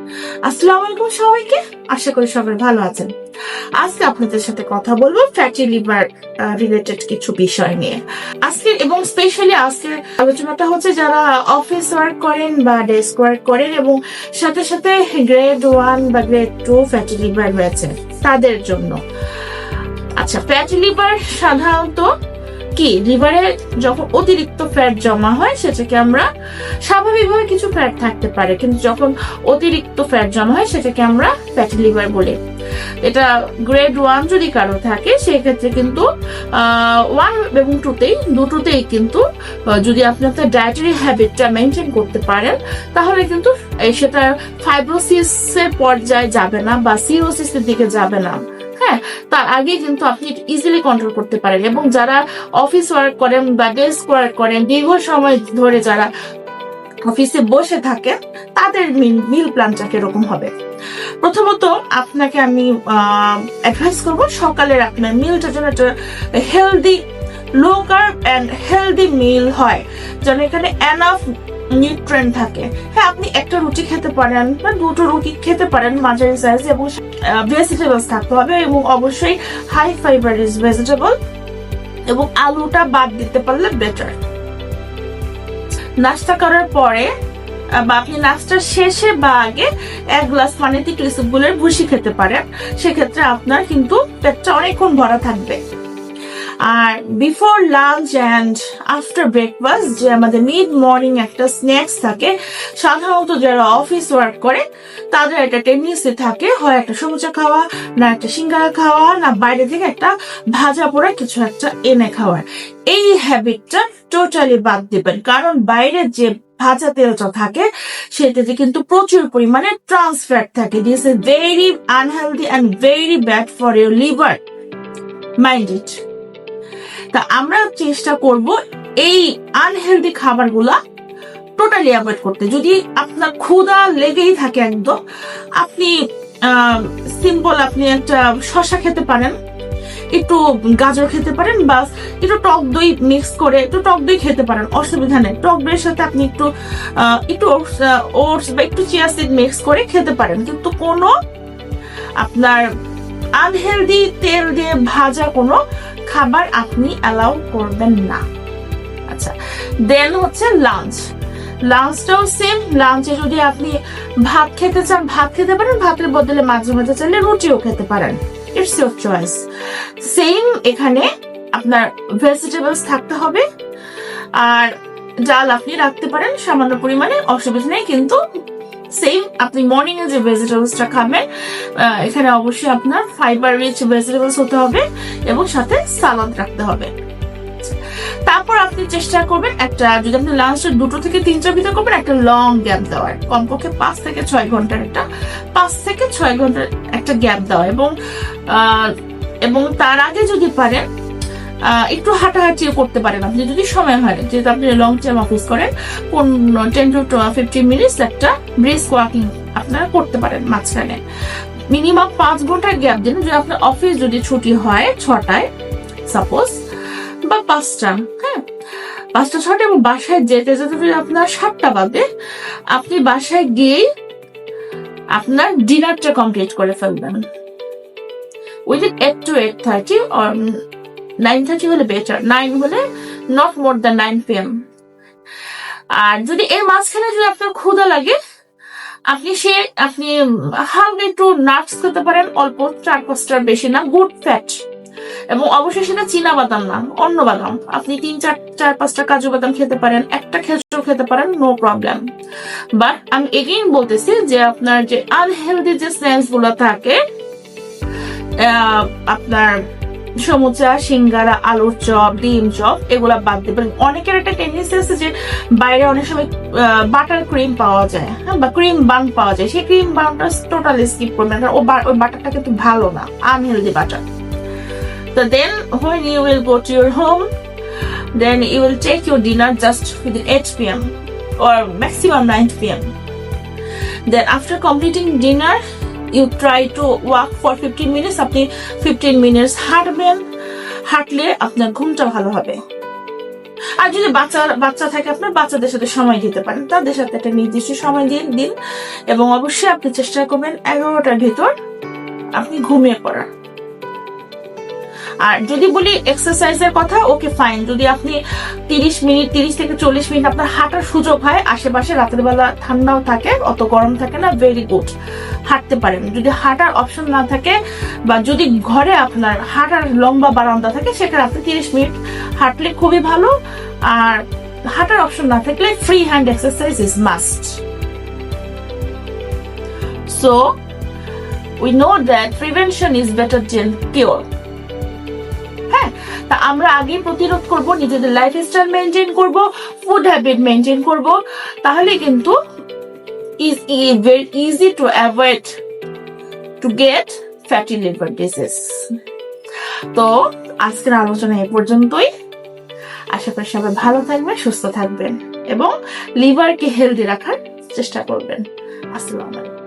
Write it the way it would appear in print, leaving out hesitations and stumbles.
আসসালামু আলাইকুম সবাইকে, আশা করি সবাই ভালো আছেন। আজকে আপনাদের সাথে কথা বলবো ফ্যাটি লিভার রিলেটেড কিছু বিষয় নিয়ে। আজকে এবং স্পেশালি আজকের আলোচনাটা হচ্ছে যারা অফিস ওয়ার্ক করেন বা ডেস্ক ওয়ার্ক করেন এবং সাথে সাথে গ্রেড 1 বা গ্রেড 2 ফ্যাটি লিভার রয়েছে তাদের জন্য। আচ্ছা, ফ্যাটি লিভার সাধারণত কি, লিভারে যখন অতিরিক্ত ফ্যাট জমা হয় সেটাকে আমরা, স্বাভাবিকভাবে কিছু ফ্যাট থাকতে পারে কিন্তু যখন অতিরিক্ত ফ্যাট জমা হয় সেটাকে আমরা ফ্যাটি লিভার বলি। এটা গ্রেড 1 যদি কারো থাকে সেক্ষেত্রে কিন্তু 1 এবং 2তেই কিন্তু যদি আপনি আপনার ডায়েটারি হ্যাবিটটা মেনটেন করতে পারেন তাহলে কিন্তু সেটা ফাইব্রোসিসের পর্যায়ে যাবে না বা সিরোসিসের দিকে যাবে না। হ্যাঁ, তার আগে কিন্তু আপনি ইজিলি কন্ট্রোল করতে পারেন। এবং যারা অফিস ওয়ার্ক করেন বা ডেস্ক ওয়ার্ক করেন, দীর্ঘ সময় ধরে যারা অফিসে বসে থাকেন তাদের মিল প্ল্যানটা কিরকম হবে। প্রথমত আপনাকে আমি অ্যাডভাইস করবো সকালের আপনার মিলটা যেন একটা healthy, low carb and healthy meal হয়, যেন এখানে এনাফ নিউট্রিয়েন্ট থাকে। হ্যাঁ, আপনি একটা রুটি খেতে পারেন বা দুটো রুটি খেতে পারেন মাঝারি সাইজ, এবং ভেজিটেবলস থাকতে হবে এবং অবশ্যই হাই ফাইবার ভেজিটেবল, এবং আলুটা বাদ দিতে পারলে বেটার। নাস্তা করার পরে বা আপনি নাস্তার শেষে বা আগে 1 গ্লাস পানিতে একটু ইসবগুলের ভুসি খেতে পারেন, সেক্ষেত্রে আপনার কিন্তু পেটটা অনেকক্ষণ ভরা থাকবে। আর before lunch and after breakfast যে আমাদের মিড মর্নিং একটা স্ন্যাক্স থাকে, সাধারণত যারা অফিস ওয়ার্ক করে তাদের একটা টেন্ডেন্সি থাকে হয় একটা সমুচা খাওয়া, না একটা সিঙ্গারা খাওয়া, না বাইরে থেকে একটা ভাজা পোড়া কিছু একটা এনে খাওয়ার। এই হ্যাবিটটা টোটালি বাদ দিবেন, কারণ বাইরে যে ভাজা তেলটা থাকে সেটাতে কিন্তু প্রচুর পরিমাণে ট্রান্স ফ্যাট থাকে। This is very unhealthy and very bad for your liver, mind it. তা আমরা চেষ্টা করব এই আনহেলদি খাবারগুলা টোটালি অ্যাভয়েড করতে। যদি আপনার ক্ষুধা লেগেই থাকে একদম, আপনি সিম্পল আপনি একটা শসা খেতে পারেন, একটু গাজর খেতে পারেন, বা একটু টক দই মিক্স করে একটু টক দই খেতে পারেন, অসুবিধা নেই। টক দইয়ের সাথে আপনি একটু ওটস বা একটু চিয়া সিড মিক্স করে খেতে পারেন, কিন্তু কোনো আপনার আনহেলদি তেল দিয়ে ভাজা কোনো খাবার আপনি অ্যালাউ করবেন না। আচ্ছা, দেন হচ্ছে লাঞ্চটাও সেম। লাঞ্চে যদি আপনি ভাত খেতে চান ভাত খেতে পারেন, ভাতের বদলে মাঝে মাঝে চাইলে রুটিও খেতে পারেন, ইটস ইউর চয়েস। সেম এখানে আপনার ভেজিটেবলস থাকতে হবে, আর ডাল আপনি রাখতে পারেন সামান্য পরিমাণে, অসুবিধা নেই। কিন্তু সেম আপনি মর্নিং এ যে ভেজিটেবলসটা খাবেন এখানে অবশ্যই আপনার ফাইবার রিচ ভেজিটেবলস হতে হবে এবং সাথে সালাদ রাখতে হবে। তারপর আপনি চেষ্টা করবেন একটা, যদি আপনি লাঞ্চের 2 থেকে 3টার ভিতরে করবেন, একটা লং গ্যাপ দেওয়ার, কমপক্ষে 5 থেকে 6 ঘন্টার একটা গ্যাপ দেওয়া। এবং তার আগে যদি পারেন একটু হাঁটাহাঁটিও করতে পারেন আপনি, যদি সময় হয়, যেহেতু আপনি লং টাইম অফিস করেন, 10 to 15 মিনিটস একটা ব্রিস্ক ওয়াকিং আপনারা করতে পারেন মাঝখানে। মিনিমাম 5 ঘন্টার গ্যাপ দিন। যদি আপনার অফিস যদি ছুটি হয় 6টায় সাপোজ, বা 5টা, হ্যাঁ 5টা 6টা, এবং বাসায় যেতে যেতে যদি আপনার 7টা বাজে, আপনি বাসায় গিয়েই আপনার ডিনারটা কমপ্লিট করে ফেলবেন উইদিন 8 to 8:30 or 9:30 হলে বেটার, 9 হলে নট মোর দ্যান 9 PM। আর যদি এর মাঝখানে যদি আপনার ক্ষুধা লাগে, আপনি হালকা একটু নাটস খেতে পারেন, অল্প 4-5টার বেশি না, গুড ফ্যাট, এবং অবশ্যই সেটা চীনা বাদাম না, অন্য বাদাম। আপনি 3-4-5টা কাজু বাদাম খেতে পারেন, একটা খেজুর খেতে পারেন, নো প্রবলেম। বাট আমি এগেইন বলতেছি যে আপনার যে আনহেলদি যে স্ন্যাক্স গুলো থাকে, আপনার সমুচা, সিঙ্গারা, আলুর চপ, ডিম চপ, এগুলা বাদ দেবেন। অনেকের একটা টেন্ডেন্সি আছে যে বাইরে অনেক সময় বাটার ক্রিম পাওয়া যায়, হ্যাঁ, বা ক্রিম বান পাওয়া যায়, সেই ক্রিম বানটা টোটালি স্কিপ করবেন, কারণ ওই বাটারটা কিন্তু ভালো না, unhealthy butter. So then when you will go to your home, then you will take your dinner just within 8 PM or maximum 9 PM. Then after completing dinner, you try to walk for 15 minutes. আপনি 15 minutes হাঁটবেন, হাঁটলে আপনার ঘুমটা ভালো হবে। আর যদি বাচ্চা থাকে আপনার, বাচ্চাদের সাথে সময় দিতে পারেন, তাদের সাথে একটা নির্দিষ্ট সময় দিন এবং অবশ্যই আপনি চেষ্টা করবেন 11টার ভিতর আপনি ঘুমিয়ে পড়ার। আর যদি বলি এক্সারসাইজের কথা, ওকে ফাইন, যদি আপনি 30 থেকে 40 মিনিট আপনার হাঁটার সুযোগ হয়, আশেপাশে রাতের বেলা ঠান্ডাও থাকে, অত গরম থাকে না, ভেরি গুড, হাঁটতে পারেন। যদি হাঁটার অপশন না থাকে বা যদি ঘরে আপনার হাঁটার লম্বা বারান্দা থাকে, সেখানে আপনি 30 মিনিট হাঁটলে খুবই ভালো। আর হাঁটার অপশন না থাকলে free hand exercise is must. So we know that prevention is better then cure. হ্যাঁ, তা আমরা আগে প্রতিরোধ করব, নিজেদের লাইফস্টাইল মেনটেন করব, ফুড হ্যাবিট মেনটেন করব, তাহলে কিন্তু is very easy to avoid to get fatty liver disease. তো আজকের আলোচনা এ পর্যন্তই। আশা করি সবাই ভালো থাকবেন, সুস্থ থাকবেন এবং লিভারকে হেলদি রাখার চেষ্টা করবেন। আসসালামু আলাইকুম।